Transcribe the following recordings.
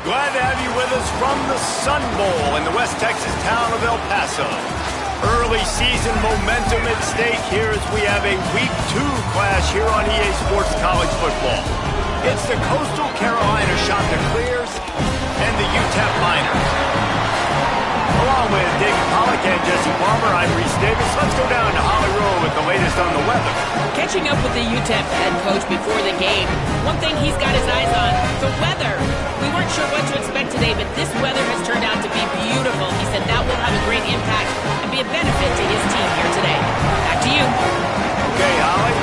Glad to have you with us from the Sun Bowl in the West Texas town of El Paso. Early season momentum at stake here as we have a Week 2 clash here on EA Sports College Football. It's the Coastal Carolina Chanticleers and the UTEP Miners. Along with David Pollack and Jesse Palmer, I'm Reese Davis. Let's go down to Holly Rowe with the latest on the weather. Catching up with the UTEP head coach before the game, one thing he's got his eyes on, the weather. We weren't sure what to expect today, but this weather has turned out to be beautiful. He said that will have a great impact and be a benefit to his team here today. Back to you. Okay, Holly.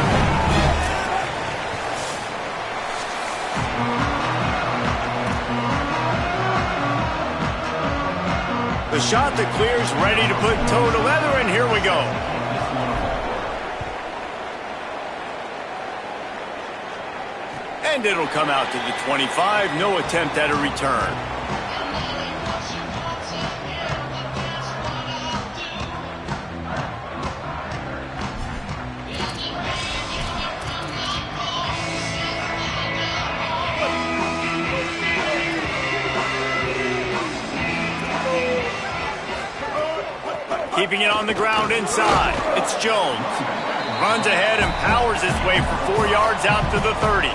The Chanticleers ready to put toe to leather, and here we go. And it'll come out to the 25. No attempt at a return. Keeping it on the ground inside. It's Jones. Runs ahead and powers his way for 4 yards out to the 30.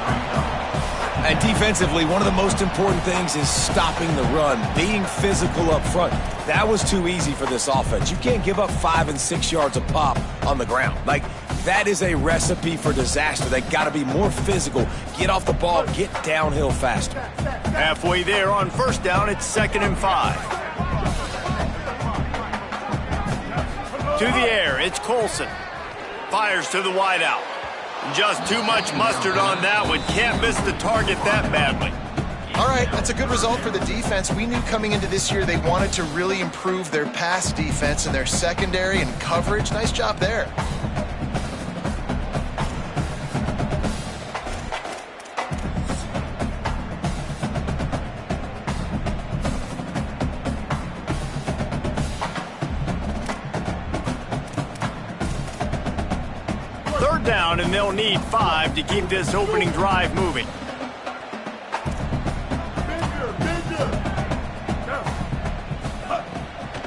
And defensively, one of the most important things is stopping the run, being physical up front. That was too easy for this offense. You can't give up 5 and 6 yards a pop on the ground. Like, that is a recipe for disaster. They got to be more physical, get off the ball, get downhill faster. Halfway there on first down, it's 2nd and 5. To the air, it's Colson. Fires to the wideout. Just too much mustard on that one. Can't miss the target that badly. All right, that's a good result for the defense. We knew coming into this year they wanted to really improve their pass defense and their secondary and coverage. Nice job there. Down, and they'll need 5 to keep this opening drive moving.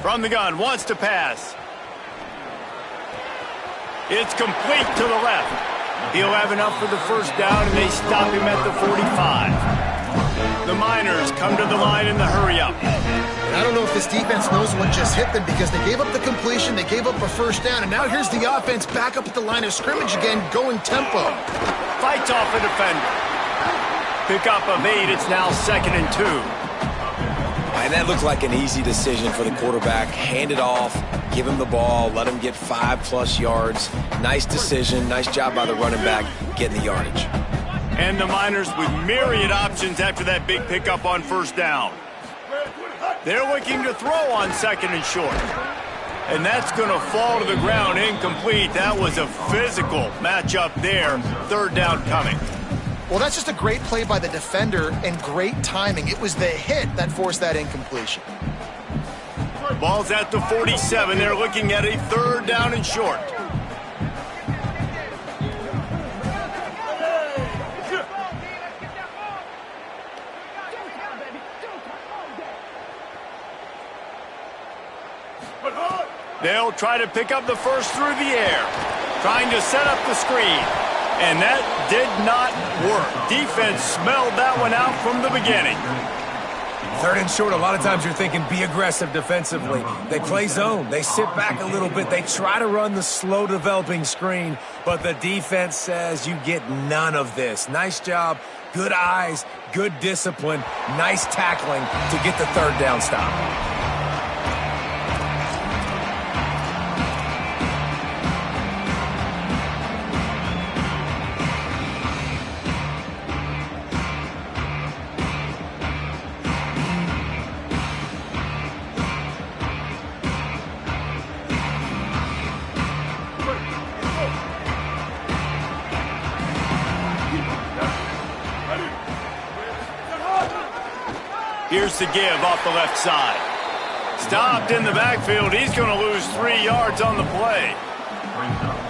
From the gun, wants to pass. It's complete to the left. He'll have enough for the first down, and they stop him at the 45. The Miners come to the line in the hurry-up. I don't know if this defense knows what just hit them because they gave up the completion, they gave up a first down, and now here's the offense back up at the line of scrimmage again, going tempo. Fights off a defender. Pick up of 8, it's now 2nd and 2. And that looked like an easy decision for the quarterback. Hand it off, give him the ball, let him get 5+ yards. Nice decision, nice job by the running back getting the yardage. And the Miners with myriad options after that big pickup on first down. They're looking to throw on 2nd and short. And that's going to fall to the ground incomplete. That was a physical matchup there. 3rd down coming. Well, that's just a great play by the defender and great timing. It was the hit that forced that incompletion. Ball's at the 47. They're looking at a 3rd down and short. They'll try to pick up the first through the air, trying to set up the screen. And that did not work. Defense smelled that one out from the beginning. 3rd and short, a lot of times you're thinking be aggressive defensively. They play zone. They sit back a little bit. They try to run the slow developing screen, but the defense says you get none of this. Nice job. Good eyes, good discipline, nice tackling to get the 3rd down stop. Here's the give off the left side. Stopped in the backfield. He's going to lose 3 yards on the play.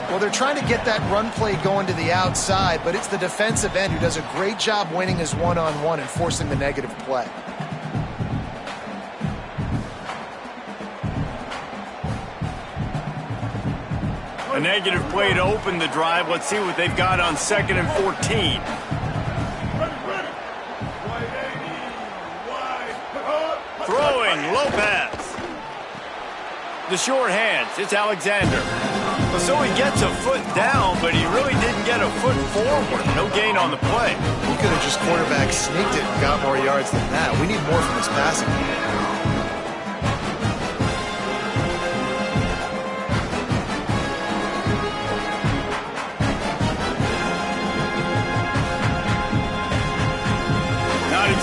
Well, they're trying to get that run play going to the outside, but it's the defensive end who does a great job winning his one-on-one and forcing the negative play. A negative play to open the drive. Let's see what they've got on 2nd and 14. Throwing, Lopez. The short hands, it's Alexander. Well, so he gets a foot down, but he really didn't get a foot forward. No gain on the play. He could have just quarterback sneaked it and got more yards than that. We need more from his passing game.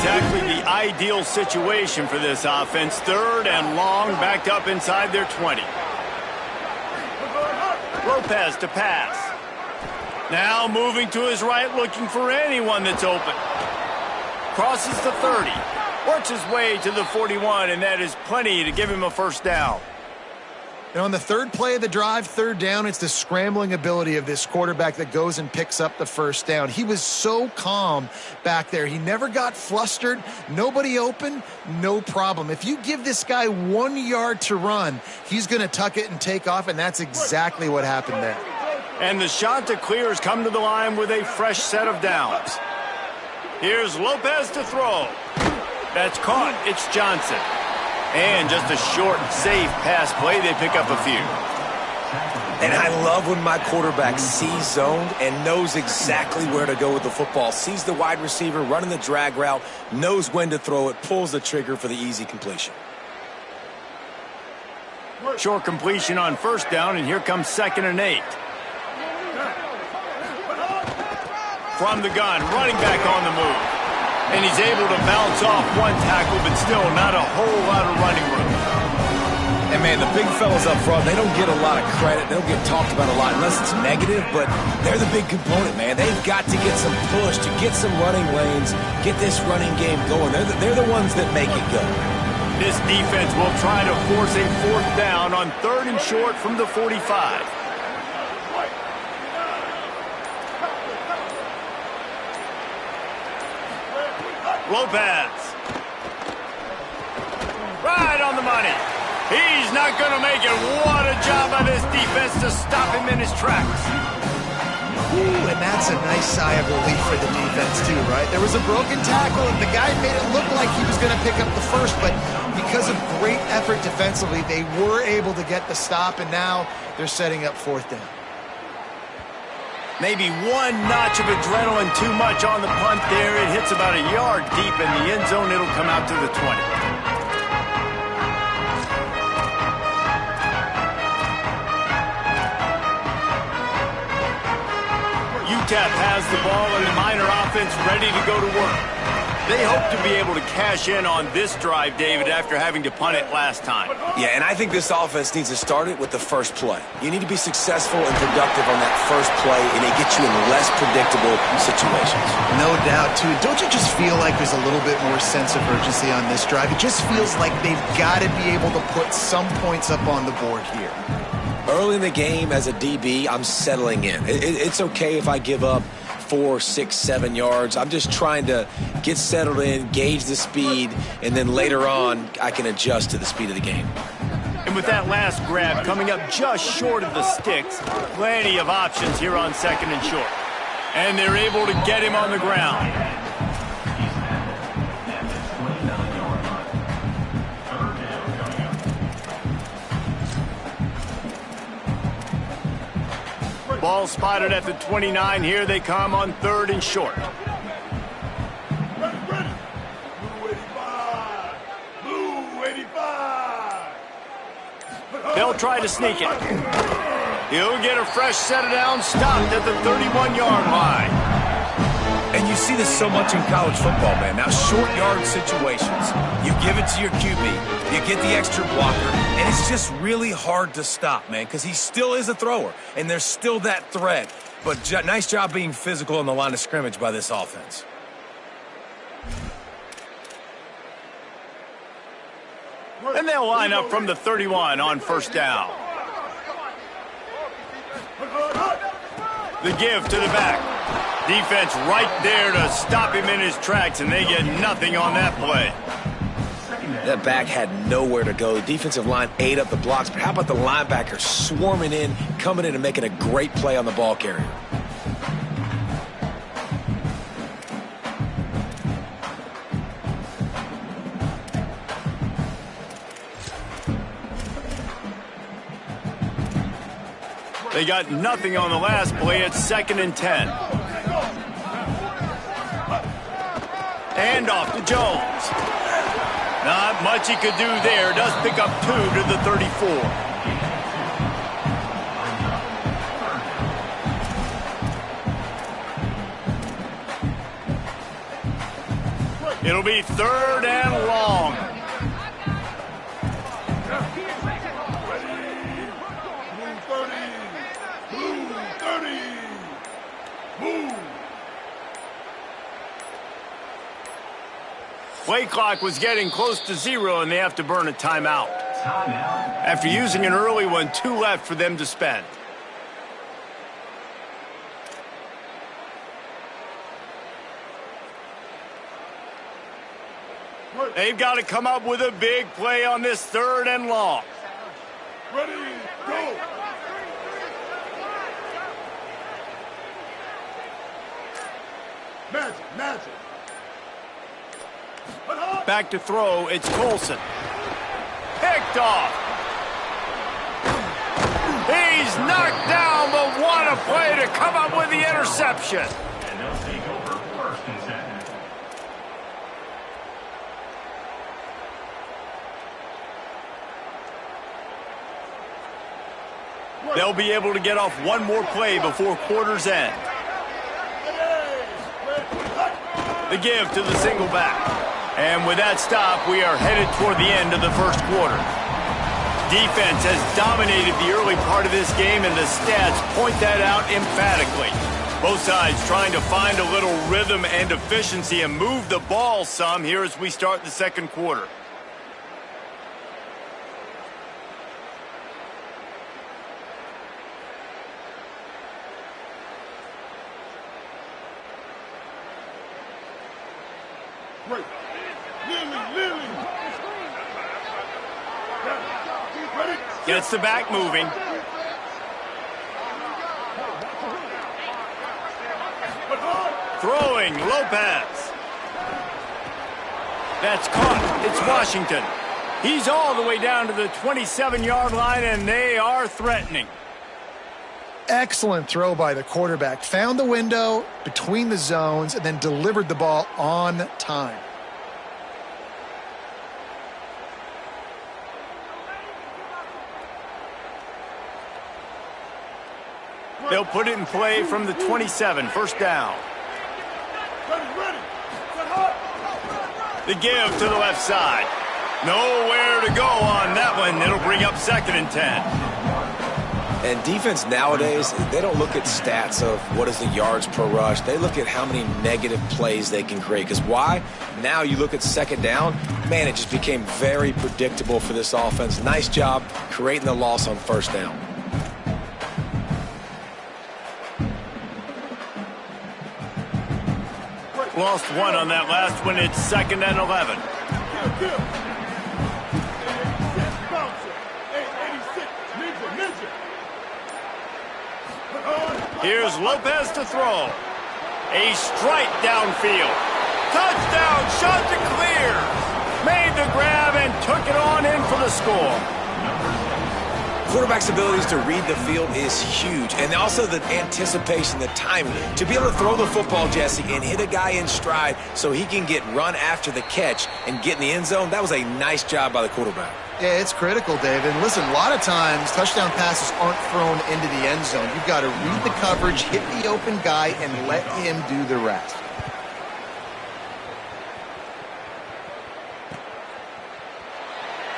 Exactly the ideal situation for this offense. 3rd and long, backed up inside their 20. Lopez to pass. Now moving to his right, looking for anyone that's open. Crosses the 30. Works his way to the 41, and that is plenty to give him a first down. And on the 3rd play of the drive, 3rd down, it's the scrambling ability of this quarterback that goes and picks up the first down. He was so calm back there. He never got flustered. Nobody open, no problem. If you give this guy 1 yard to run, he's going to tuck it and take off, and that's exactly what happened there. And the shot to clear has come to the line with a fresh set of downs. Here's Lopez to throw. That's caught. It's Johnson. And just a short, safe pass play. They pick up a few. And I love when my quarterback sees zone and knows exactly where to go with the football. Sees the wide receiver running the drag route, knows when to throw it, pulls the trigger for the easy completion. Short completion on 1st down, and here comes 2nd and 8. From the gun, running back on the move. And he's able to bounce off one tackle, but still not a whole lot of running room. And, man, the big fellas up front, they don't get a lot of credit. They don't get talked about a lot unless it's negative, but they're the big component, man. They've got to get some push, to get some running lanes, get this running game going. They're the ones that make it go. This defense will try to force a 4th down on 3rd and short from the 45. Lopez. Right on the money. He's not going to make it. What a job by this defense to stop him in his tracks. Ooh, and that's a nice sigh of relief for the defense too, right? There was a broken tackle, and the guy made it look like he was going to pick up the first, but because of great effort defensively, they were able to get the stop, and now they're setting up 4th down. Maybe one notch of adrenaline too much on the punt there. It hits about a yard deep in the end zone. It'll come out to the 20. UTEP has the ball, and the Miner offense ready to go to work. They hope to be able to cash in on this drive, David, after having to punt it last time. Yeah, and I think this offense needs to start it with the first play. You need to be successful and productive on that first play, and it gets you in less predictable situations. No doubt, too. Don't you just feel like there's a little bit more sense of urgency on this drive? It just feels like they've got to be able to put some points up on the board here. Early in the game, as a DB, I'm settling in. It's okay if I give up 4, 6, 7 yards. I'm just trying to get settled in, gauge the speed, and then later on, I can adjust to the speed of the game. And with that last grab coming up just short of the sticks, plenty of options here on 2nd and short. And they're able to get him on the ground. Ball spotted at the 29. Here they come on 3rd and short. They'll try to sneak it. He'll get a fresh set of downs, stopped at the 31-yard line. And you see this so much in college football, man. Now, short yard situations, you give it to your QB, you get the extra blocker, and it's just really hard to stop, man, because he still is a thrower, and there's still that threat. But nice job being physical on the line of scrimmage by this offense. And they'll line up from the 31 on 1st down. The give to the back. Defense right there to stop him in his tracks, and they get nothing on that play. That back had nowhere to go. The defensive line ate up the blocks, but how about the linebacker swarming in, coming in and making a great play on the ball carrier? They got nothing on the last play. It's 2nd and 10. And off to Jones. Not much he could do there. Does pick up 2 to the 34. It'll be 3rd and long. Play clock was getting close to 0, and they have to burn a timeout. After using an early one, 2 left for them to spend. They've got to come up with a big play on this 3rd and long. Ready, go! Magic. Back to throw, it's Colson. Picked off. He's knocked down, but what a play to come up with the interception. And they'll take over 1st and 10. They'll be able to get off one more play before quarter's end. The give to the single back. And with that stop, we are headed toward the end of the 1st quarter. Defense has dominated the early part of this game, and the stats point that out emphatically. Both sides trying to find a little rhythm and efficiency and move the ball some here as we start the 2nd quarter. Gets the back moving. Throwing, Lopez. That's caught. It's Washington. He's all the way down to the 27-yard line, and they are threatening. Excellent throw by the quarterback. Found the window between the zones and then delivered the ball on time. They'll put it in play from the 27, 1st down. The give to the left side. Nowhere to go on that one. It'll bring up 2nd and 10. And defense nowadays, they don't look at stats of what is the yards per rush. They look at how many negative plays they can create. Because why? Now you look at 2nd down, man, it just became very predictable for this offense. Nice job creating the loss on 1st down. Lost 1 on that last one. It's 2nd and 11. Here's Lopez to throw. A strike downfield. Touchdown, shot to clear. Made the grab and took it on in for the score. Quarterback's abilities to read the field is huge, and also the anticipation, the timing. To be able to throw the football, Jesse, and hit a guy in stride so he can get run after the catch and get in the end zone, that was a nice job by the quarterback. Yeah, it's critical, David. And listen, a lot of times touchdown passes aren't thrown into the end zone. You've got to read the coverage, hit the open guy, and let him do the rest.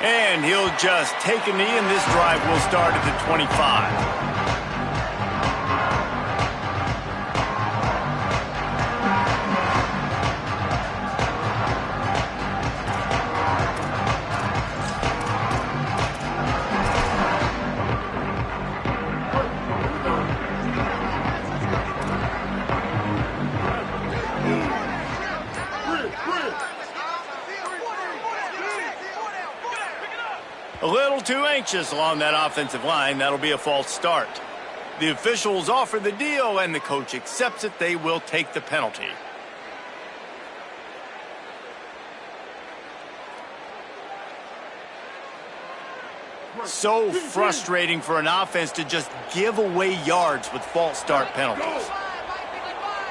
And he'll just take a knee, and this drive will start at the 25. too anxious along that offensive line. That'll be a false start. The officials offer the deal, and the coach accepts it. They will take the penalty. So frustrating for an offense to just give away yards with false start penalties.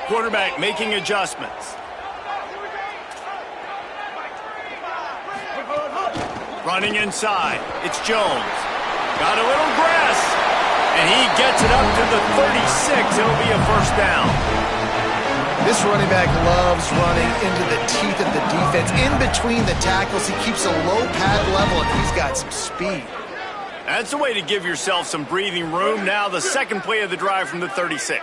Quarterback making adjustments. Running inside. It's Jones. Got a little grass. And he gets it up to the 36. It'll be a first down. This running back loves running into the teeth of the defense. In between the tackles, he keeps a low pad level, and he's got some speed. That's the way to give yourself some breathing room. Now the second play of the drive from the 36.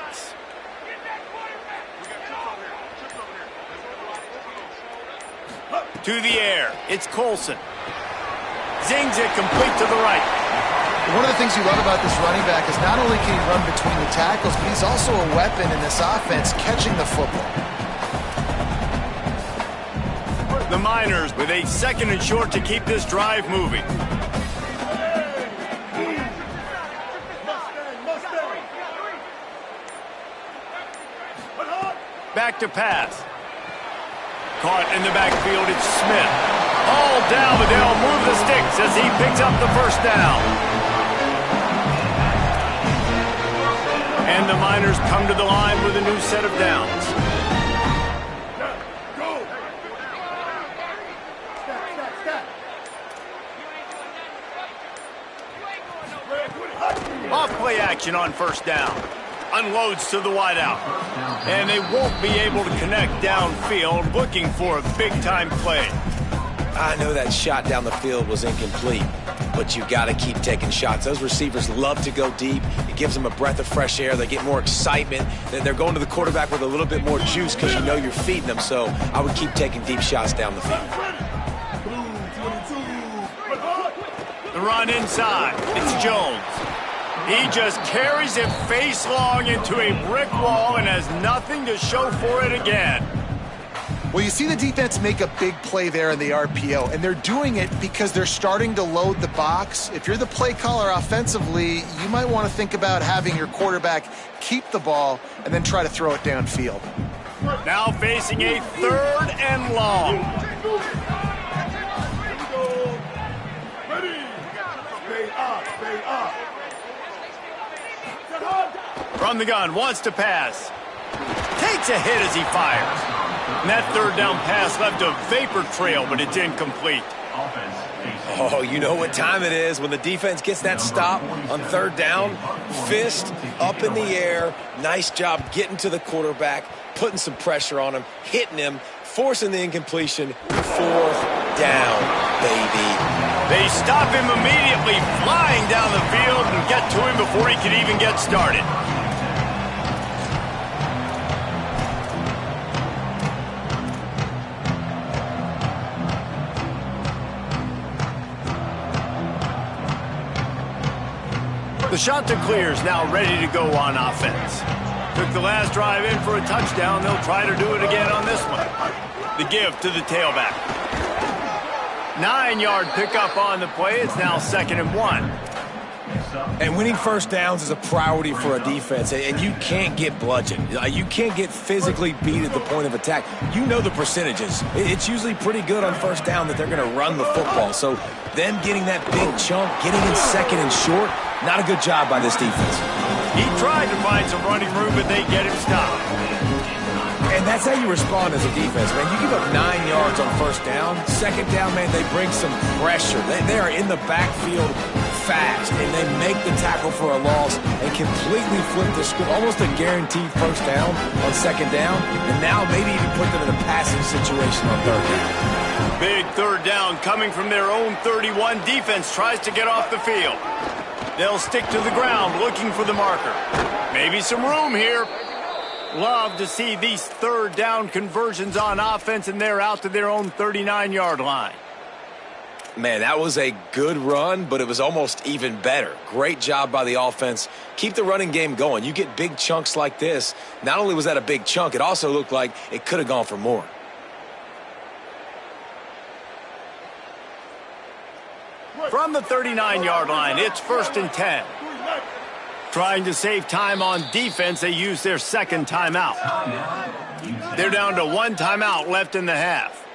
To the air. It's Colson. Zings it complete to the right. One of the things you love about this running back is not only can he run between the tackles, but he's also a weapon in this offense catching the football. The Miners with a second and short to keep this drive moving. Back to pass. Caught in the backfield, it's Smith. All down, but they'll move the sticks as he picks up the first down. And the Miners come to the line with a new set of downs. Off play action on first down. Unloads to the wideout. And they won't be able to connect downfield, looking for a big-time play. I know that shot down the field was incomplete, but you got to keep taking shots. Those receivers love to go deep. It gives them a breath of fresh air. They get more excitement. They're going to the quarterback with a little bit more juice because you know you're feeding them. So I would keep taking deep shots down the field. The run inside. It's Jones. He just carries it face long into a brick wall and has nothing to show for it again. Well, you see the defense make a big play there in the RPO, and they're doing it because they're starting to load the box. If you're the play caller offensively, you might want to think about having your quarterback keep the ball and then try to throw it downfield. Now facing a third and long. Ready. Stay up. Stay up. From the gun, wants to pass. Takes a hit as he fires. And that third down pass left a vapor trail, but it's incomplete. Oh, you know what time it is when the defense gets that stop on third down. Fist up in the air. Nice job getting to the quarterback, putting some pressure on him, hitting him, forcing the incompletion. Fourth down, baby. They stop him immediately, flying down the field and get to him before he can even get started. The shot to clear is now ready to go on offense. Took the last drive in for a touchdown. They'll try to do it again on this one. The give to the tailback. 9-yard pickup on the play. It's now 2nd and 1. And winning first downs is a priority for a defense, and you can't get bludgeoned. You can't get physically beat at the point of attack. You know the percentages. It's usually pretty good on first down that they're going to run the football. So them getting that big chunk, getting in 2nd and short, not a good job by this defense. He tried to find some running room, but they get him stopped. And that's how you respond as a defense, man. You give up 9 yards on first down. 2nd down, man, they bring some pressure. They are in the backfield fast, and they make the tackle for a loss and completely flip the script. Almost a guaranteed first down on 2nd down, and now maybe even put them in a passing situation on 3rd down. Big 3rd down coming from their own 31. Defense tries to get off the field. They'll stick to the ground looking for the marker. Maybe some room here. Love to see these 3rd down conversions on offense, and they're out to their own 39-yard line. Man, that was a good run, but it was almost even better. Great job by the offense. Keep the running game going. You get big chunks like this. Not only was that a big chunk, it also looked like it could have gone for more. From the 39-yard line, it's 1st and 10. Trying to save time on defense, they use their second timeout. They're down to 1 timeout left in the half.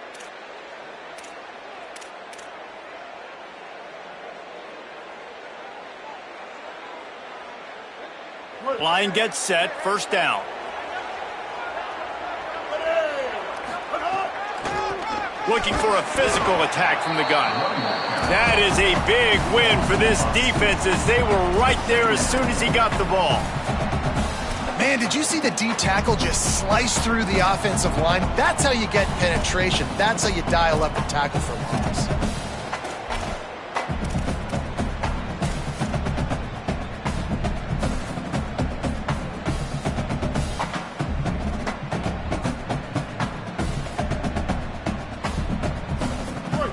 Line gets set, 1st down. Looking for a physical attack from the gun. That is a big win for this defense as they were right there as soon as he got the ball. Man, did you see the D tackle just slice through the offensive line? That's how you get penetration. That's how you dial up the tackle for loss.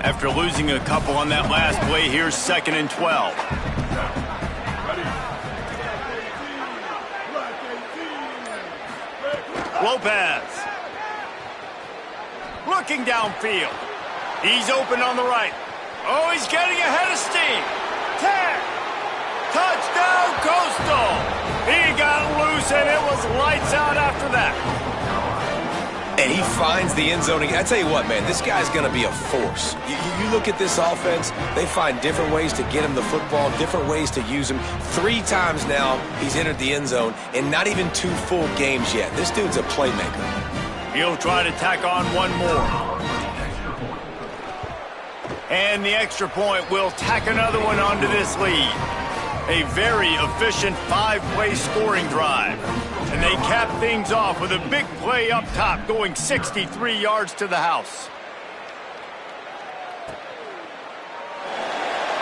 After losing a couple on that last play, here's 2nd and 12. Lopez. Looking downfield. He's open on the right. Oh, he's getting ahead of steam. 10. Touchdown, Coastal. He got loose, and it was lights out after that. And he finds the end zone. I tell you what, man, this guy's going to be a force. You look at this offense, they find different ways to get him the football, different ways to use him. 3 times now he's entered the end zone, and not even 2 full games yet. This dude's a playmaker. He'll try to tack on one more. And the extra point will tack another one onto this lead. A very efficient 5-play scoring drive. And they cap things off with a big play up top, going 63 yards to the house.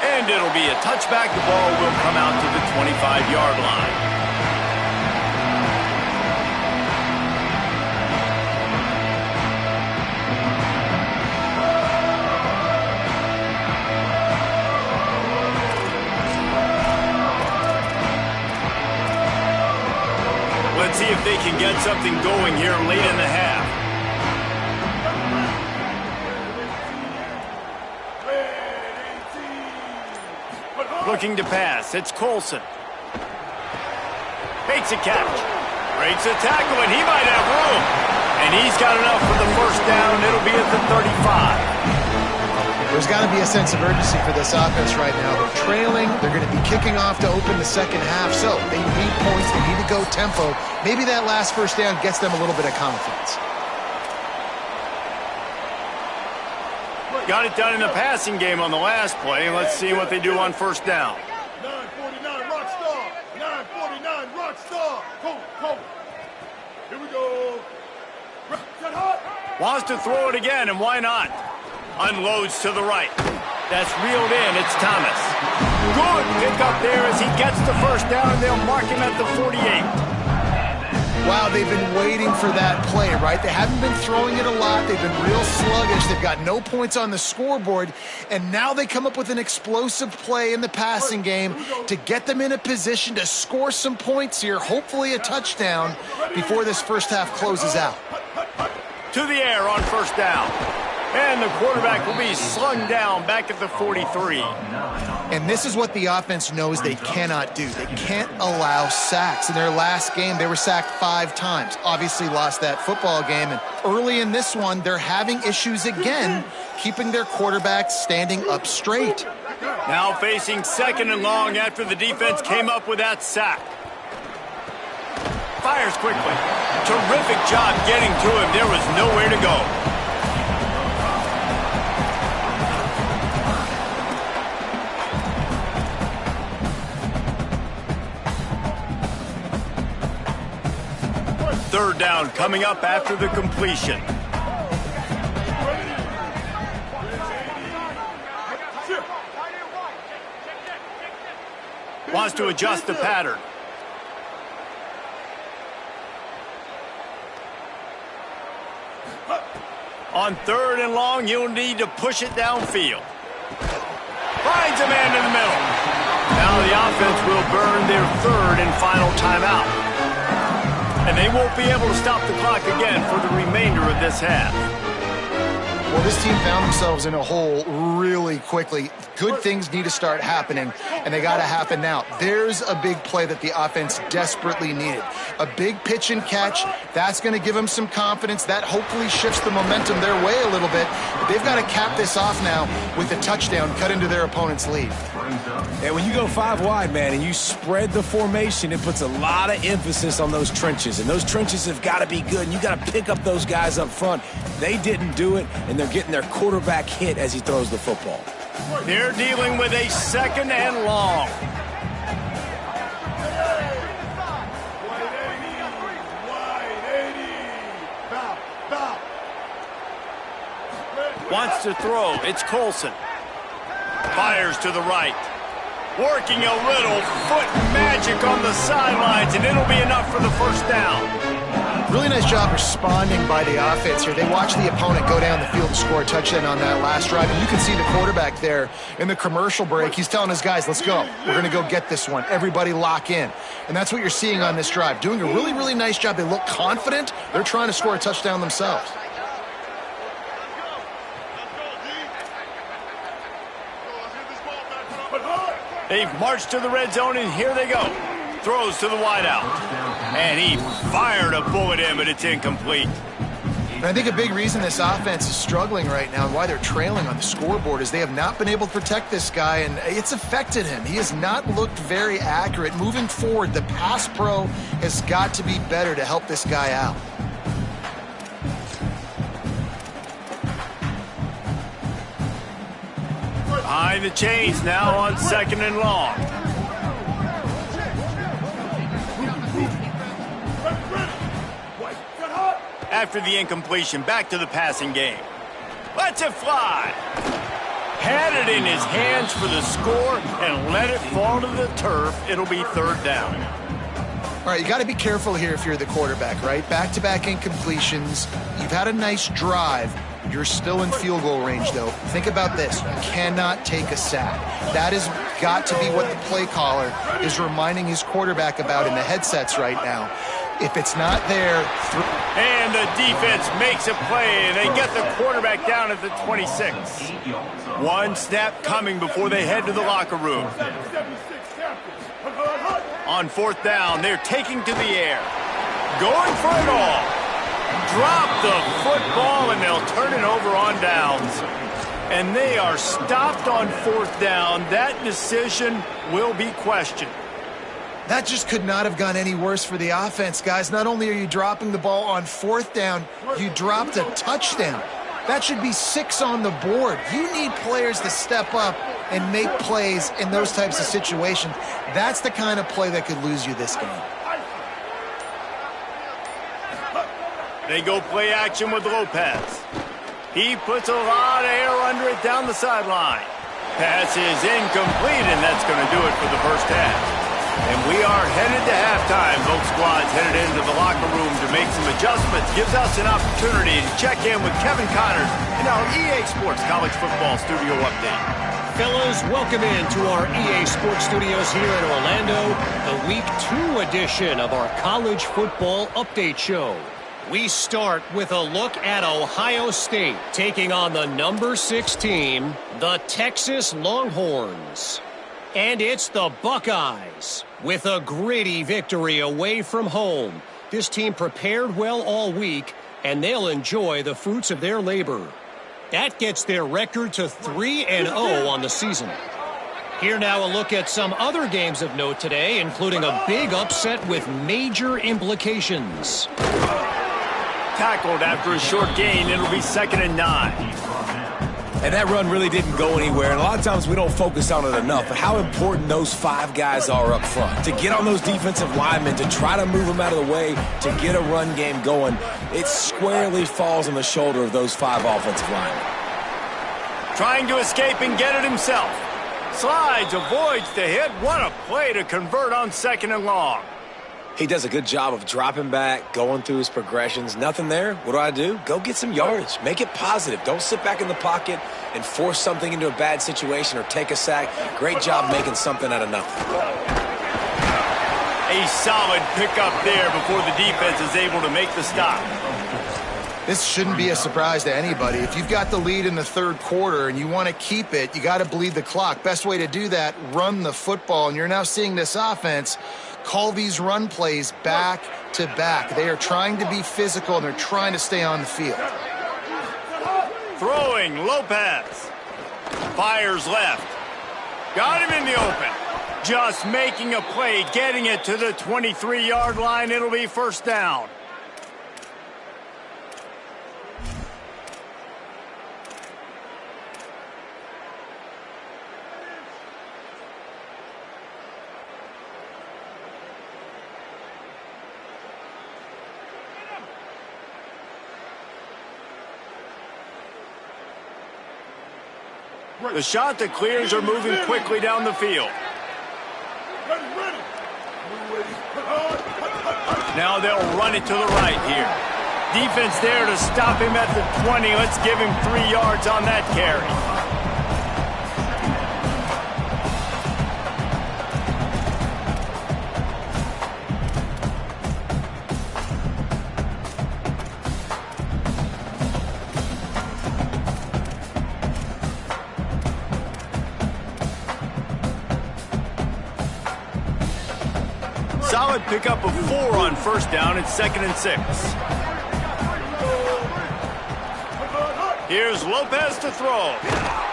And it'll be a touchback. The ball will come out to the 25-yard line. Let's see if they can get something going here late in the half. Looking to pass. It's Colson. Makes a catch. Breaks a tackle, and he might have room. And he's got enough for the 1st down. It'll be at the 35. There's got to be a sense of urgency for this offense right now. They're trailing. They're going to be kicking off to open the second half. So they need points. They need to go tempo. Maybe that last 1st down gets them a little bit of confidence. Got it done in the passing game on the last play. Let's see what they do on 1st down. 949 Rockstar. 949 Rockstar. Go. Here we go. Set hot. Wants to throw it again, and why not? Unloads to the right. That's reeled in. It's Thomas. Good pick up there as he gets the 1st down, and they'll mark him at the 48. Wow, they've been waiting for that play, right? They haven't been throwing it a lot. They've been real sluggish. They've got no points on the scoreboard, and now they come up with an explosive play in the passing game to get them in a position to score some points here, hopefully a touchdown, before this 1st half closes out. To the air on 1st down. And the quarterback will be slung down back at the 43. And this is what the offense knows they cannot do. They can't allow sacks. In their last game, they were sacked 5 times. Obviously lost that football game. And early in this one, they're having issues again, keeping their quarterback standing up straight. Now facing 2nd and long after the defense came up with that sack. Fires quickly. Terrific job getting to him. There was nowhere to go. Third down coming up after the completion. Wants to adjust the pattern. On 3rd and long, you'll need to push it downfield. Finds a man in the middle. Now the offense will burn their 3rd and final timeout. And they won't be able to stop the clock again for the remainder of this half. Well, this team found themselves in a hole really quickly. Good things need to start happening, and they got to happen now. There's a big play that the offense desperately needed. A big pitch and catch. That's going to give them some confidence. That hopefully shifts the momentum their way a little bit. But they've got to cap this off now with a touchdown cut into their opponent's lead. And when you go 5 wide, man, and you spread the formation, it puts a lot of emphasis on those trenches. And those trenches have got to be good, and you got to pick up those guys up front. They didn't do it, and they're getting their quarterback hit as he throws the football. They're dealing with a 2nd and long. Wants to throw. It's Colson. Fires to the right. Working a little foot magic on the sidelines, and it'll be enough for the first down. Really nice job responding by the offense here. They watched the opponent go down the field and score a touchdown on that last drive. And you can see the quarterback there in the commercial break. He's telling his guys, let's go. We're going to go get this one. Everybody lock in. And that's what you're seeing on this drive. Doing a really, really nice job. They look confident. They're trying to score a touchdown themselves. They've marched to the red zone, and here they go. Throws to the wideout. And he fired a bullet in, but it's incomplete. And I think a big reason this offense is struggling right now and why they're trailing on the scoreboard is they have not been able to protect this guy, and it's affected him. He has not looked very accurate. Moving forward, the pass pro has got to be better to help this guy out. Behind the chains now on 2nd and long. After the incompletion, back to the passing game. Lets it fly. Had it in his hands for the score and let it fall to the turf. It'll be 3rd down. All right, you got to be careful here if you're the quarterback, right? Back-to-back incompletions. You've had a nice drive. You're still in field goal range, though. Think about this. You cannot take a sack. That has got to be what the play caller is reminding his quarterback about in the headsets right now. If it's not there... And the defense makes a play, and they get the quarterback down at the 26. One snap coming before they head to the locker room. On 4th down, they're taking to the air. Going for it all. Drop the football, and they'll turn it over on downs. And they are stopped on 4th down. That decision will be questioned. That just could not have gone any worse for the offense, guys. Not only are you dropping the ball on 4th down, you dropped a touchdown. That should be 6 on the board. You need players to step up and make plays in those types of situations. That's the kind of play that could lose you this game. They go play action with Lopez. He puts a lot of air under it down the sideline. Pass is incomplete, and that's going to do it for the first half. And we are headed to halftime. Both squads headed into the locker room to make some adjustments. Gives us an opportunity to check in with Kevin Connors in our EA Sports College Football Studio Update. Fellas, welcome into our EA Sports Studios here in Orlando, the Week 2 edition of our College Football Update Show. We start with a look at Ohio State taking on the number 6 team, the Texas Longhorns. And it's the Buckeyes with a gritty victory away from home. This team prepared well all week, and they'll enjoy the fruits of their labor. That gets their record to 3-0 on the season. Here now a look at some other games of note today, including a big upset with major implications. Tackled after a short gain. It'll be 2nd and 9. And that run really didn't go anywhere. And a lot of times we don't focus on it enough. But how important those 5 guys are up front. To get on those defensive linemen, to try to move them out of the way, to get a run game going, it squarely falls on the shoulder of those 5 offensive linemen. Trying to escape and get it himself. Slides, avoids the hit. What a play to convert on 2nd and long. He does a good job of dropping back, going through his progressions. Nothing there. What do? Go get some yardage. Make it positive. Don't sit back in the pocket and force something into a bad situation or take a sack. Great job making something out of nothing. A solid pickup there before the defense is able to make the stop. This shouldn't be a surprise to anybody. If you've got the lead in the third quarter and you want to keep it, you got to bleed the clock. Best way to do that, run the football. And you're now seeing this offense call these run plays back to back. They are trying to be physical, and they're trying to stay on the field. Throwing, Lopez. Fires left. Got him in the open. Just making a play, getting it to the 23-yard line. It'll be first down. The shot that clears are moving quickly down the field. Now they'll run it to the right here. Defense there to stop him at the 20. Let's give him 3 yards on that carry. Solid pickup of 4 on first down. It's 2nd and 6. Here's Lopez to throw.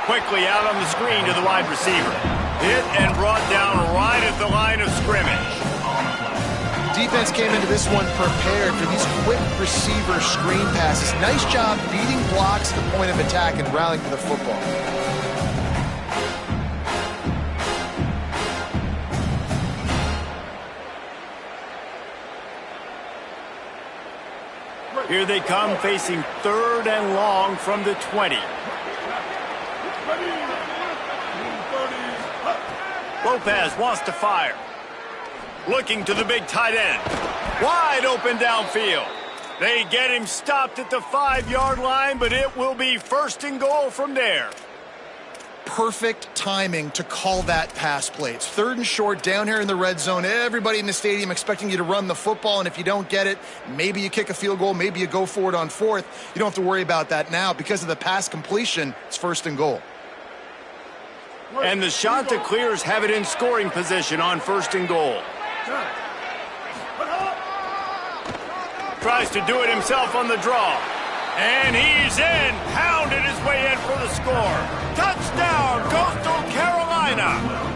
Quickly out on the screen to the wide receiver. Hit and brought down right at the line of scrimmage. Defense came into this one prepared for these quick receiver screen passes. Nice job beating blocks at the point of attack and rallying to the football. Here they come, facing 3rd and long from the 20. Lopez wants to fire. Looking to the big tight end. Wide open downfield. They get him stopped at the 5-yard line, but it will be 1st and goal from there. Perfect timing to call that pass play. It's 3rd and short down here in the red zone. Everybody in the stadium expecting you to run the football, and if you don't get it, maybe you kick a field goal, maybe you go for it on 4th. You don't have to worry about that now. Because of the pass completion, it's 1st and goal. And the shot that clears have it in scoring position on 1st and goal. Tries to do it himself on the draw. And he's in. Pounded his way in for the score. Touchdown, Coastal Carolina.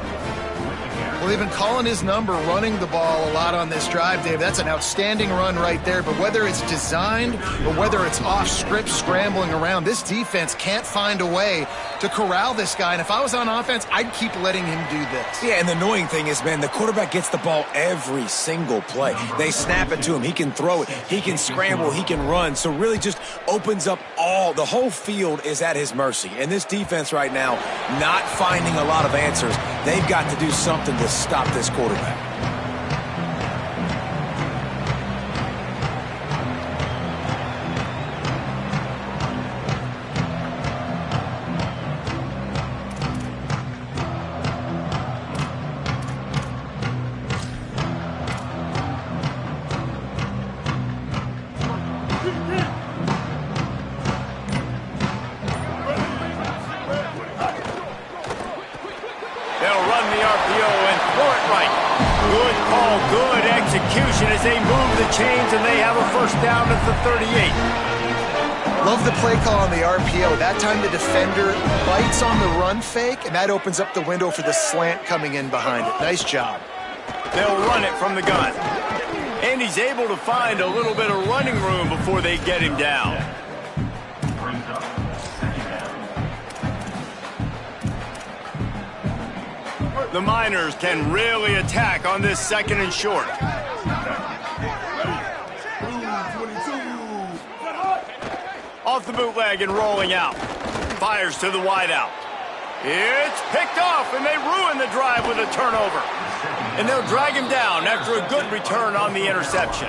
Well, they've been calling his number, running the ball a lot on this drive, Dave. That's an outstanding run right there. But whether it's designed or whether it's off script scrambling around, this defense can't find a way to corral this guy. And if I was on offense, I'd keep letting him do this. Yeah, and the annoying thing is, man, the quarterback gets the ball every single play. They snap it to him. He can throw it. He can scramble. He can run. So really just opens up the whole field is at his mercy. And this defense right now, not finding a lot of answers. They've got to do something to stop this quarterback. As they move the chains, and they have a first down at the 38. Love the play call on the RPO. That time the defender bites on the run fake, and that opens up the window for the slant coming in behind it. Nice job. They'll run it from the gun. And he's able to find a little bit of running room before they get him down. The Miners can really attack on this 2nd and short. Off the bootleg and rolling out. Fires to the wideout. It's picked off, and they ruin the drive with a turnover. And they'll drag him down after a good return on the interception.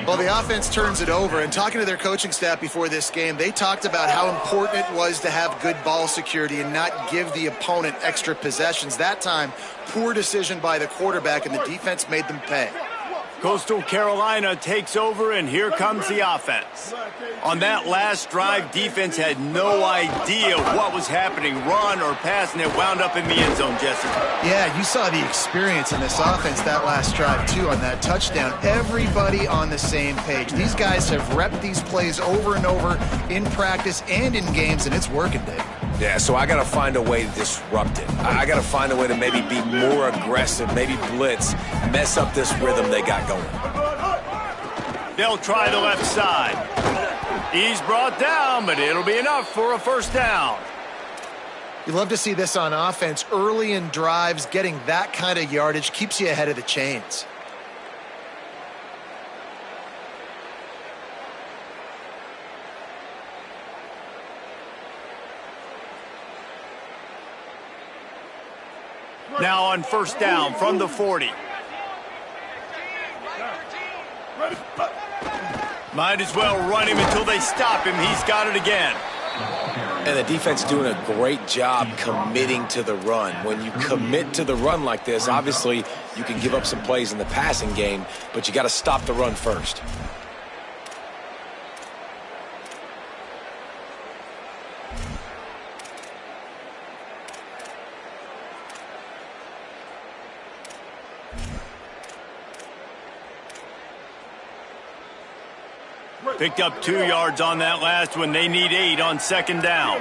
Well, the offense turns it over, and talking to their coaching staff before this game, they talked about how important it was to have good ball security and not give the opponent extra possessions. That time, poor decision by the quarterback, and the defense made them pay. Coastal Carolina takes over, and here comes the offense. On that last drive, defense had no idea what was happening, run or pass, and it wound up in the end zone, Jesse. Yeah, you saw the experience in this offense that last drive, too, on that touchdown. Everybody on the same page. These guys have repped these plays over and over in practice and in games, and it's working, Dave. Yeah, so I got to find a way to disrupt it. I got to find a way to maybe be more aggressive, maybe blitz, mess up this rhythm they got going. They'll try the left side. He's brought down, but it'll be enough for a first down. You love to see this on offense. Early in drives, getting that kind of yardage keeps you ahead of the chains. Now on first down from the 40. Might as well run him until they stop him. He's got it again. And the defense doing a great job committing to the run. When you commit to the run like this, obviously you can give up some plays in the passing game, but you got to stop the run first. Picked up 2 yards on that last one. They need 8 on second down.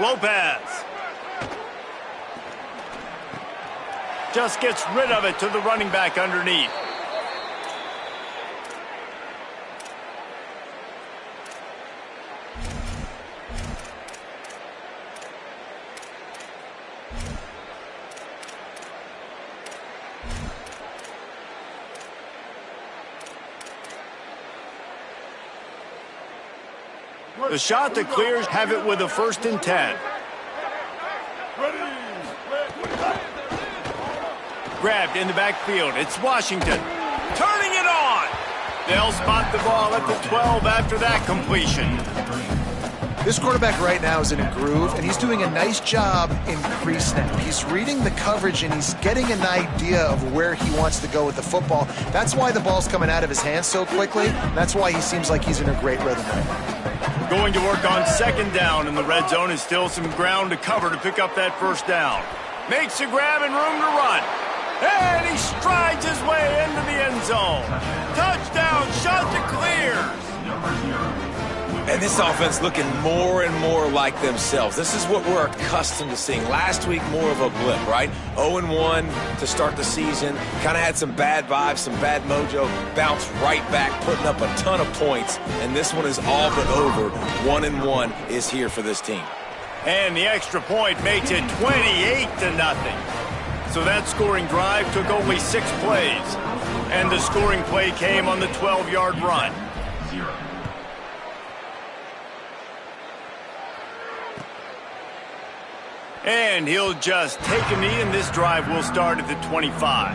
Lopez. Just gets rid of it to the running back underneath. The shot that clears, have it with a 1st and 10. Grabbed in the backfield. It's Washington. Turning it on. They'll spot the ball at the 12 after that completion. This quarterback right now is in a groove, and he's doing a nice job in pre-snap. He's reading the coverage, and he's getting an idea of where he wants to go with the football. That's why the ball's coming out of his hands so quickly. That's why he seems like he's in a great rhythm right now. Going to work on second down in the red zone. Is still some ground to cover to pick up that first down. Makes a grab and room to run. And he strides his way into the end zone. Touchdown, shot that clears. And this offense looking more and more like themselves. This is what we're accustomed to seeing. Last week, more of a blip, right? 0-1 to start the season. Kind of had some bad vibes, some bad mojo. Bounced right back, putting up a ton of points. And this one is all but over. 1-1 is here for this team. And the extra point makes it 28-0. So that scoring drive took only 6 plays. And the scoring play came on the 12-yard run. And he'll just take a knee, and this drive will start at the 25.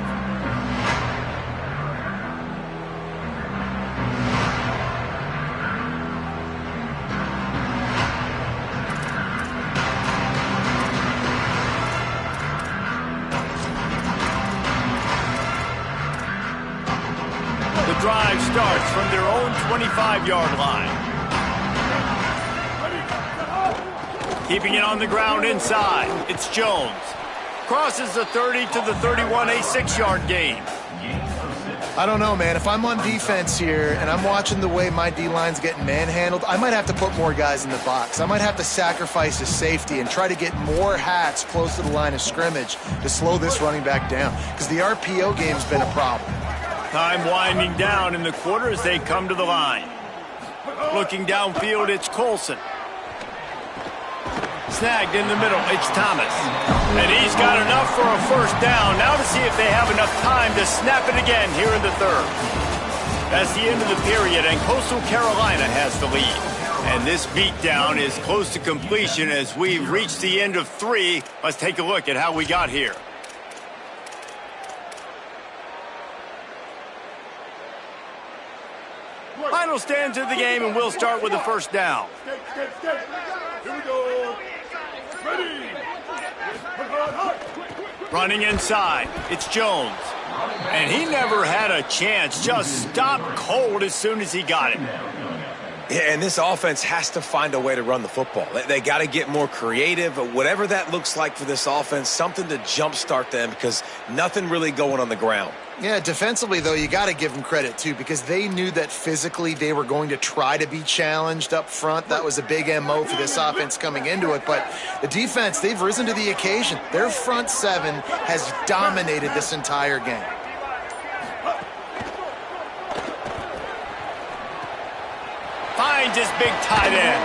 The drive starts from their own 25-yard line. Keeping it on the ground inside. It's Jones. Crosses the 30 to the 31, a 6-yard gain. I don't know, man. If I'm on defense here and I'm watching the way my D-line's getting manhandled, I might have to put more guys in the box. I might have to sacrifice a safety and try to get more hats close to the line of scrimmage to slow this running back down, because the RPO game's been a problem. Time winding down in the quarter as they come to the line. Looking downfield, it's Colson. Snagged in the middle, it's Thomas. And he's got enough for a first down. Now to see if they have enough time to snap it again here in the third. That's the end of the period, and Coastal Carolina has the lead. And this beatdown is close to completion as we've reached the end of 3. Let's take a look at how we got here. Final stanza of the game, and we'll start with the first down. Here we go. Ready. Running inside, it's Jones. And he never had a chance, just stopped cold as soon as he got it. Yeah, and this offense has to find a way to run the football. They got to get more creative, whatever that looks like for this offense, something to jumpstart them because nothing really going on the ground. Yeah, defensively, though, you got to give them credit, too, because they knew that physically they were going to try to be challenged up front. That was a big MO for this offense coming into it. But the defense, they've risen to the occasion. Their front seven has dominated this entire game. Finds his big tight end.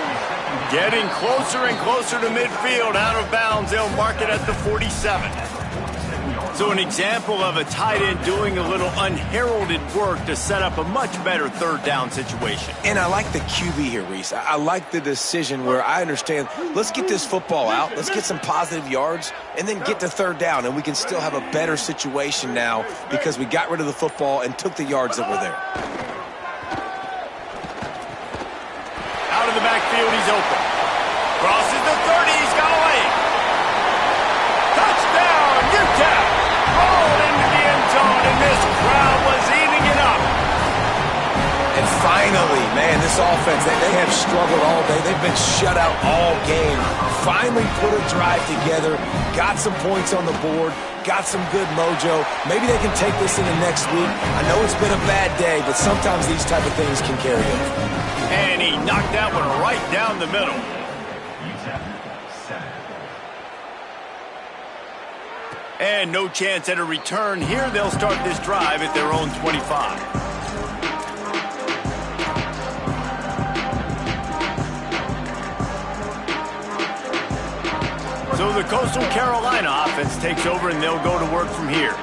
Getting closer and closer to midfield. Out of bounds, they'll mark it at the 47. So an example of a tight end doing a little unheralded work to set up a much better third down situation. And I like the QB here, Reese. I like the decision where I understand, let's get this football out, let's get some positive yards, and then get to third down, and we can still have a better situation now because we got rid of the football and took the yards that were there. Out of the backfield, he's open. Crosses the 30, he's got a lane. Touchdown, UTEP! Rolled into the end zone, and this crowd was eating it up. And finally, man, this offense, they have struggled all day. They've been shut out all game. Finally put a drive together, got some points on the board, got some good mojo. Maybe they can take this into next week. I know it's been a bad day, but sometimes these type of things can carry over. And he knocked that one right down the middle. And no chance at a return here. They'll start this drive at their own 25. So the Coastal Carolina offense takes over, and they'll go to work from here.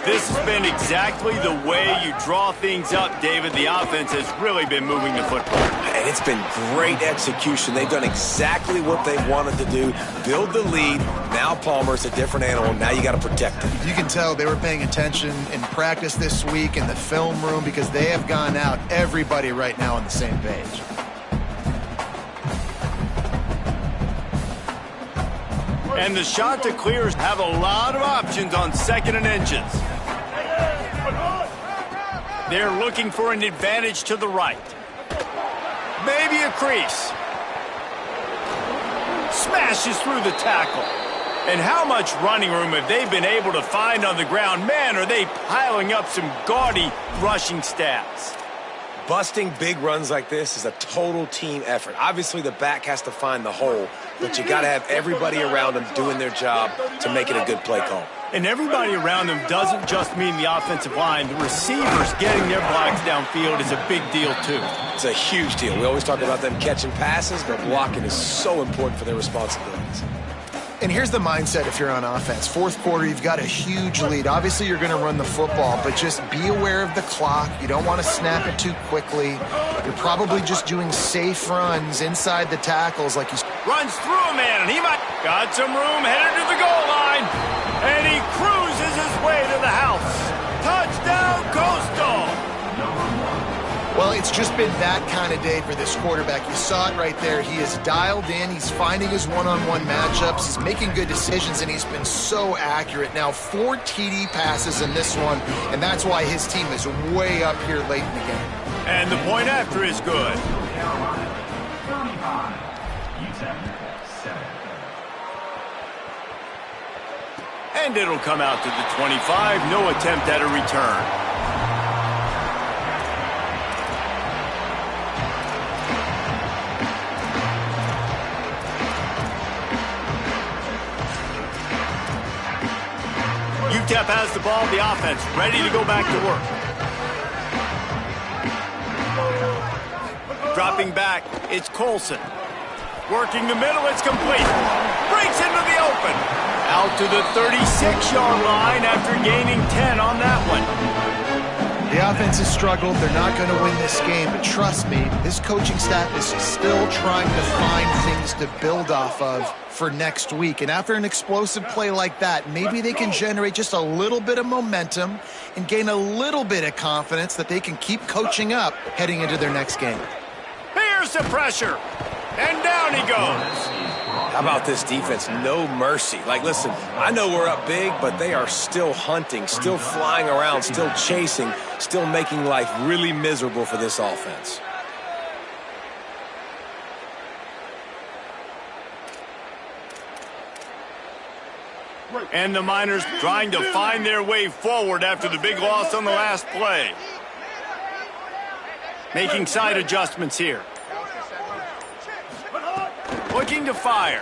This has been exactly the way you draw things up, David. The offense has really been moving the football. And it's been great execution. They've done exactly what they wanted to do, build the lead. Now Palmer's a different animal. Now you got to protect him. You can tell they were paying attention in practice this week in the film room because they have gone out, everybody right now on the same page. And the shot to clears have a lot of options on 2nd and inches. They're looking for an advantage to the right. Maybe a crease. Smashes through the tackle. And how much running room have they been able to find on the ground? Man, are they piling up some gaudy rushing stats. Busting big runs like this is a total team effort. Obviously, the back has to find the hole, but you got to have everybody around them doing their job to make it a good play call. And everybody around them doesn't just mean the offensive line. The receivers getting their blocks downfield is a big deal, too. It's a huge deal. We always talk about them catching passes, but blocking is so important for their responsibilities. And here's the mindset if you're on offense. Fourth quarter, you've got a huge lead. Obviously, you're going to run the football, but just be aware of the clock. You don't want to snap it too quickly. You're probably just doing safe runs inside the tackles like he's... Runs through a man, and he might... Got some room, headed to the goal line. And he cruises his way to the house. Touchdown, Coastal! Well, it's just been that kind of day for this quarterback. You saw it right there. He is dialed in. He's finding his one-on-one matchups. He's making good decisions, and he's been so accurate. Now, 4 TD passes in this one, and that's why his team is way up here late in the game. And the point after is good. And it'll come out to the 25. No attempt at a return. UTEP has the ball, the offense ready to go back to work. Dropping back, it's Colson. Working the middle, it's complete. Breaks into the open. Out to the 36-yard line after gaining 10 on that one. The offense has struggled. They're not going to win this game, but trust me, this coaching staff is still trying to find things to build off of for next week. And after an explosive play like that, maybe they can generate just a little bit of momentum and gain a little bit of confidence that they can keep coaching up heading into their next game. Here's the pressure. And down he goes. How about this defense? No mercy. Like, listen, I know we're up big, but they are still hunting, still flying around, still chasing, still making life really miserable for this offense. And the Miners trying to find their way forward after the big loss on the last play. Making side adjustments here. Looking to fire.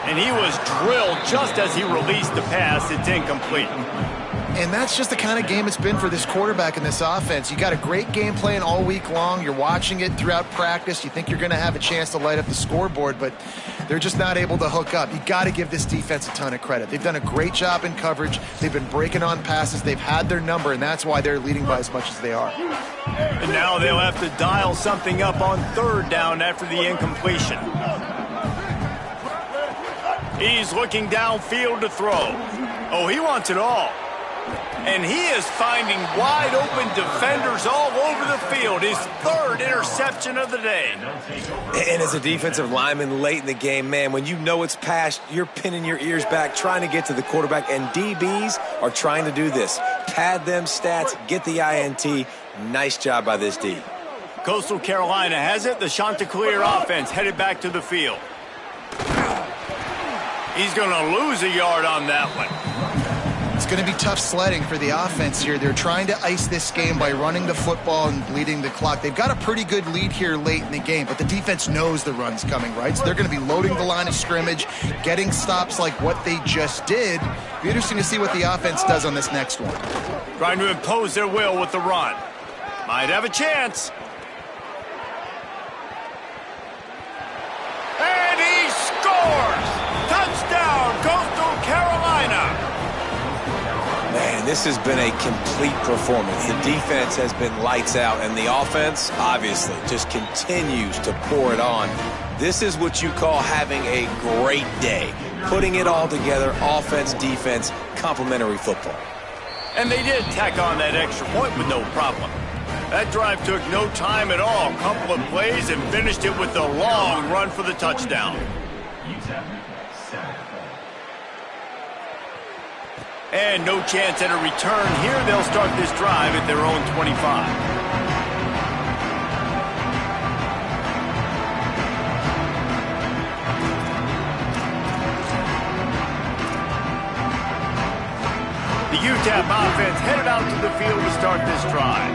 And he was drilled just as he released the pass. It's incomplete. And that's just the kind of game it's been for this quarterback in this offense. You got a great game plan all week long. You're watching it throughout practice. You think you're going to have a chance to light up the scoreboard, but they're just not able to hook up. You got to give this defense a ton of credit. They've done a great job in coverage. They've been breaking on passes. They've had their number, and that's why they're leading by as much as they are. And now they'll have to dial something up on third down after the incompletion. He's looking downfield to throw. Oh, he wants it all. And he is finding wide-open defenders all over the field. His third interception of the day. And as a defensive lineman late in the game, man, when you know it's past, you're pinning your ears back, trying to get to the quarterback, and DBs are trying to do this. Pad them stats, get the INT. Nice job by this D. Coastal Carolina has it. The Chanticleer offense headed back to the field. He's going to lose a yard on that one. It's going to be tough sledding for the offense here. They're trying to ice this game by running the football and bleeding the clock. They've got a pretty good lead here late in the game, but the defense knows the run's coming, right? So they're going to be loading the line of scrimmage, getting stops like what they just did. It'll be interesting to see what the offense does on this next one. Trying to impose their will with the run. Might have a chance. And he scores! Touchdown, Coastal Carolina! Man, this has been a complete performance. The defense has been lights out, and the offense, obviously, just continues to pour it on. This is what you call having a great day. Putting it all together, offense, defense, complementary football. And they did tack on that extra point with no problem. That drive took no time at all. A couple of plays and finished it with a long run for the touchdown. And no chance at a return here. They'll start this drive at their own 25. The UTEP offense headed out to the field to start this drive.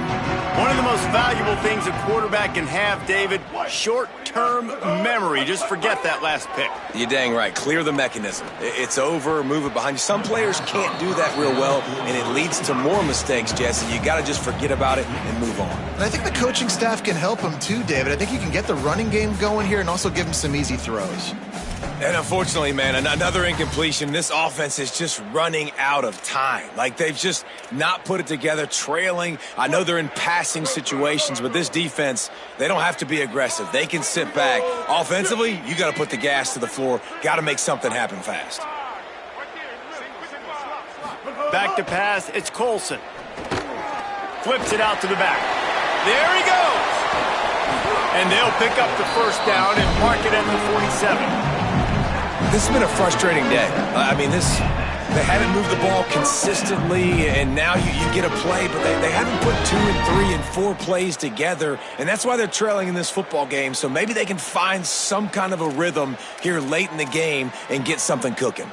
One of the most valuable things a quarterback can have, David, short-term memory. Just forget that last pick. You're dang right. Clear the mechanism. It's over, move it behind you. Some players can't do that real well, and it leads to more mistakes, Jesse. You got to just forget about it and move on. And I think the coaching staff can help him too, David. I think you can get the running game going here and also give him some easy throws. And unfortunately, man, another incompletion. This offense is just running out of time. Like, they've just not put it together, trailing. I know they're in passing situations, but this defense, they don't have to be aggressive. They can sit back. Offensively, you got to put the gas to the floor. Got to make something happen fast. Back to pass, it's Colson. Flips it out to the back. There he goes! And they'll pick up the first down and mark it at the 47. This has been a frustrating day. I mean, they haven't moved the ball consistently, and now you get a play, but they haven't put 2 and 3 and 4 plays together, and that's why they're trailing in this football game. So maybe they can find some kind of a rhythm here late in the game and get something cooking.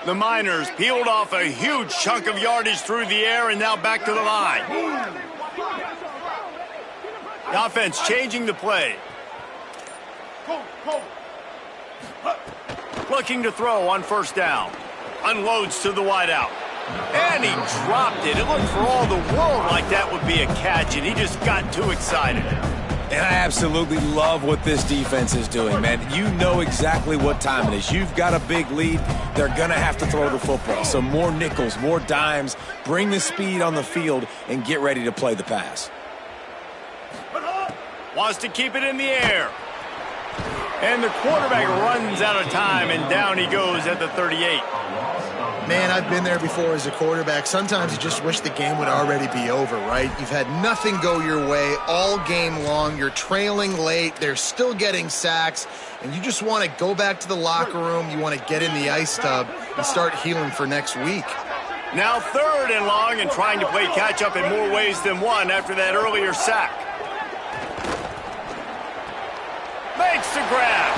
The Miners peeled off a huge chunk of yardage through the air and now back to the line. The offense changing the play. Looking to throw on first down. Unloads to the wideout. And he dropped it. It looked for all the world like that would be a catch, and he just got too excited. And I absolutely love what this defense is doing, man. You know exactly what time it is. You've got a big lead. They're going to have to throw the football. So more nickels, more dimes. Bring the speed on the field and get ready to play the pass. Wants to keep it in the air. And the quarterback runs out of time, and down he goes at the 38. Man, I've been there before as a quarterback. Sometimes you just wish the game would already be over, right? You've had nothing go your way all game long. You're trailing late. They're still getting sacks. And you just want to go back to the locker room. You want to get in the ice tub and start healing for next week. Now 3rd and long and trying to play catch-up in more ways than one after that earlier sack. Makes the grab.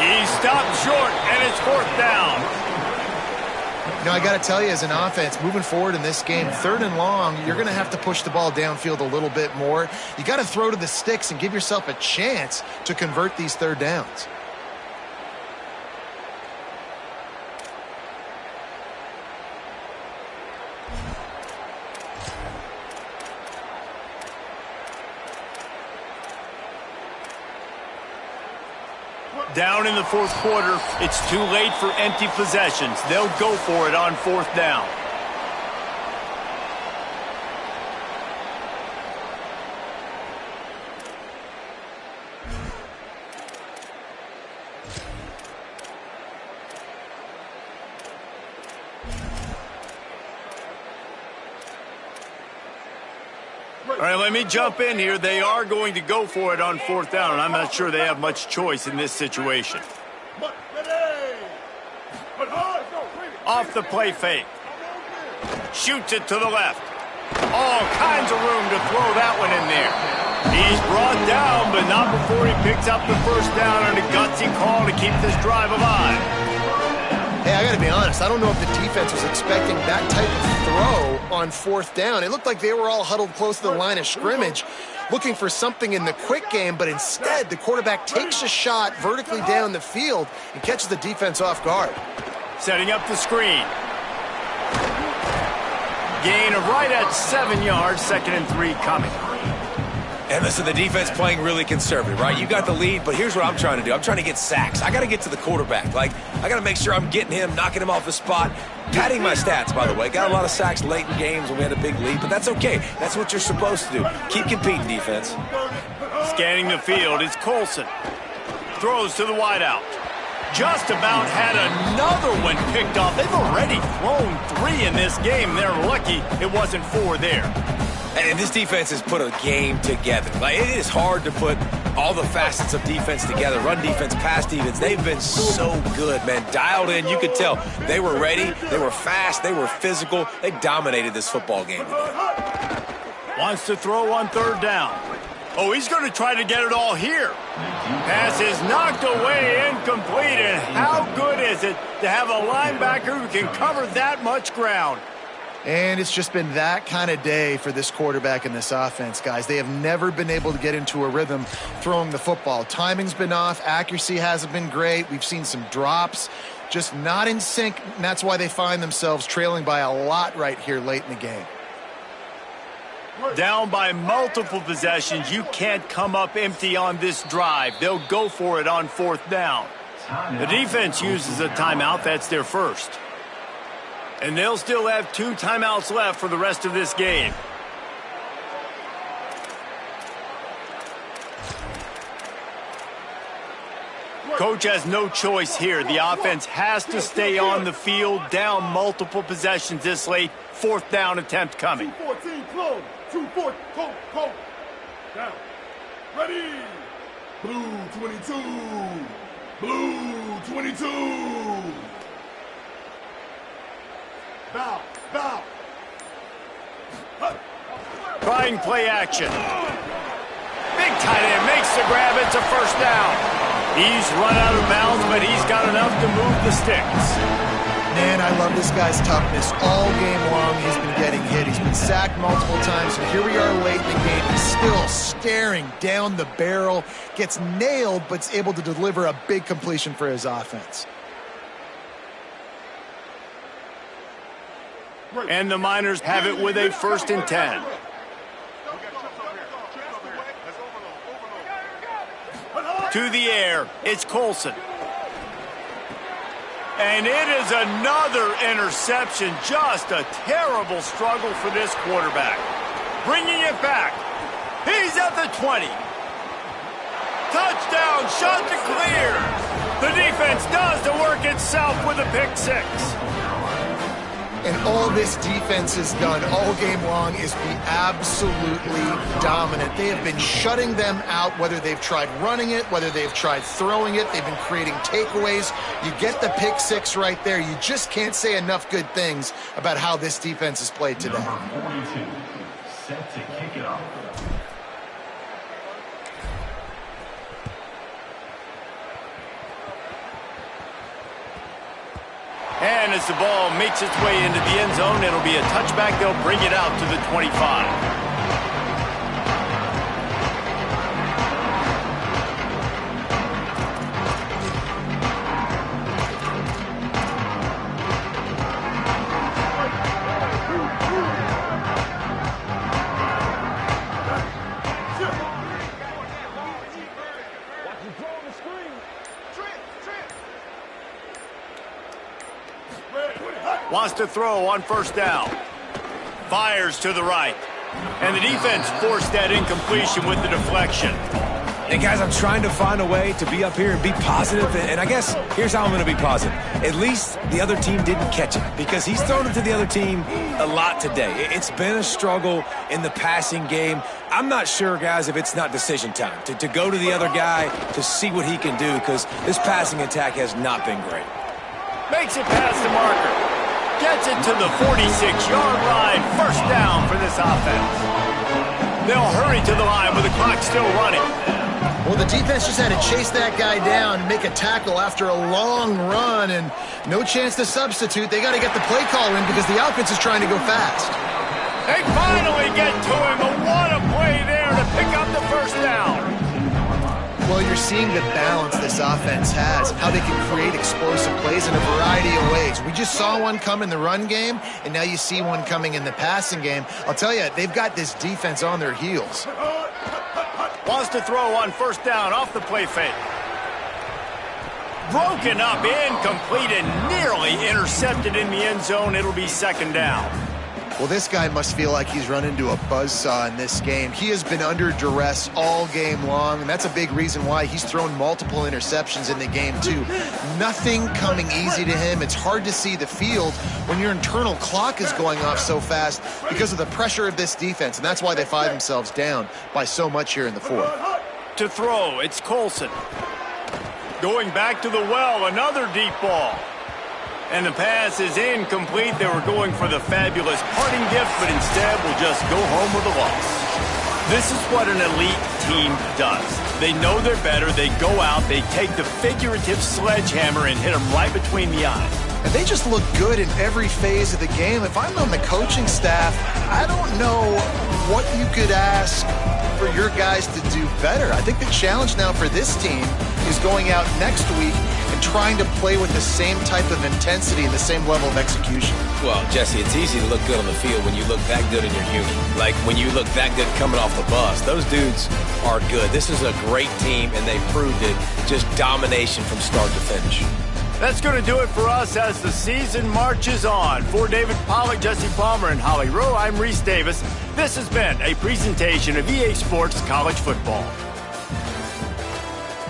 He stopped short, and it's 4th down. You know, I got to tell you, as an offense, moving forward in this game, 3rd and long, you're going to have to push the ball downfield a little bit more. You got to throw to the sticks and give yourself a chance to convert these 3rd downs. Down in the 4th quarter, it's too late for empty possessions. They'll go for it on 4th down. All right, let me jump in here. They are going to go for it on 4th down, and I'm not sure they have much choice in this situation. Off the play fake. Shoots it to the left. All kinds of room to throw that one in there. He's brought down, but not before he picks up the 1st down on a gutsy call to keep this drive alive. Hey, I got to be honest. I don't know if the defense was expecting that type of throw on 4th down. It looked like they were all huddled close to the line of scrimmage, looking for something in the quick game, but instead the quarterback takes a shot vertically down the field and catches the defense off guard. Setting up the screen. Gain of right at 7 yards, 2nd and 3 coming. And listen, the defense playing really conservative, right? You got the lead, but here's what I'm trying to do. I'm trying to get sacks. I got to get to the quarterback. Like, I got to make sure I'm getting him, knocking him off the spot. Padding my stats, by the way. Got a lot of sacks late in games when we had a big lead, but that's okay. That's what you're supposed to do. Keep competing, defense. Scanning the field, it's Colson. Throws to the wideout. Just about had another one picked off. They've already thrown 3 in this game. They're lucky it wasn't 4 there. And this defense has put a game together. Like, it is hard to put all the facets of defense together. Run defense, pass defense. They've been so good, man. Dialed in. You could tell they were ready. They were fast. They were physical. They dominated this football game today. Wants to throw on 3rd down. Oh, he's going to try to get it all here. Pass is knocked away, incomplete. And how good is it to have a linebacker who can cover that much ground? And it's just been that kind of day for this quarterback and this offense, guys. They have never been able to get into a rhythm throwing the football. Timing's been off. Accuracy hasn't been great. We've seen some drops, just not in sync. And that's why they find themselves trailing by a lot right here late in the game. Down by multiple possessions. You can't come up empty on this drive. They'll go for it on 4th down. The defense uses a timeout. That's their first. And they'll still have 2 timeouts left for the rest of this game. Coach has no choice here. The offense has to stay on the field, down multiple possessions this late. 4th down attempt coming. 2-14, close. 2-4, cold. Down. Ready. Blue 22. Blue 22. Bow. Trying play action. Big tight end makes the grab. It's a 1st down. He's run out of bounds, but he's got enough to move the sticks. Man, I love this guy's toughness. All game long, he's been getting hit. He's been sacked multiple times, and here we are late in the game. He's still staring down the barrel, gets nailed, but is able to deliver a big completion for his offense. And the Miners have it with a 1st and 10. To the air, it's Colson. And it is another interception. Just a terrible struggle for this quarterback. Bringing it back. He's at the 20. Touchdown, shot to clear. The defense does the work itself with a pick 6. And all this defense has done all game long is be absolutely dominant. They have been shutting them out, whether they've tried running it, whether they've tried throwing it. They've been creating takeaways. You get the pick six right there. You just can't say enough good things about how this defense has played today. Number 42, set to kick it off. And as the ball makes its way into the end zone, it'll be a touchback. They'll bring it out to the 25. Wants to throw on first down. Fires to the right. And the defense forced that incompletion with the deflection. Hey, guys, I'm trying to find a way to be up here and be positive, and I guess here's how I'm going to be positive. At least the other team didn't catch it, because he's thrown it to the other team a lot today. It's been a struggle in the passing game. I'm not sure, guys, if it's not decision time to go to the other guy to see what he can do, because this passing attack has not been great. Makes it past the marker. Gets it to the 46-yard line. First down for this offense. They'll hurry to the line with the clock still running. Well, the defense just had to chase that guy down and make a tackle after a long run, and no chance to substitute. They got to get the play call in because the offense is trying to go fast. They finally get to him, but what a play there to pick up the first down. Well, you're seeing the balance this offense has, how they can create explosive plays in a variety of ways. We just saw one come in the run game, and now you see one coming in the passing game. I'll tell you, they've got this defense on their heels. Wants to throw on first down off the play fake. Broken up, incomplete, and nearly intercepted in the end zone. It'll be second down. Well, this guy must feel like he's run into a buzzsaw in this game. He has been under duress all game long, and that's a big reason why he's thrown multiple interceptions in the game, too. Nothing coming easy to him. It's hard to see the field when your internal clock is going off so fast because of the pressure of this defense, and that's why they find themselves down by so much here in the fourth. To throw, it's Colson. Going back to the well, another deep ball. And the pass is incomplete. They were going for the fabulous parting gift, but instead will just go home with a loss. This is what an elite team does. They know they're better. They go out. They take the figurative sledgehammer and hit them right between the eyes. And they just look good in every phase of the game. If I'm on the coaching staff, I don't know what you could ask for your guys to do better. I think the challenge now for this team is going out next week and trying to play with the same type of intensity and the same level of execution. Well, Jesse, it's easy to look good on the field when you look that good in your unit. Like when you look that good coming off the bus. Those dudes are good. This is a great team, and they proved it. Just domination from start to finish. That's going to do it for us as the season marches on. For David Pollack, Jesse Palmer, and Holly Rowe, I'm Reese Davis. This has been a presentation of EA Sports College Football.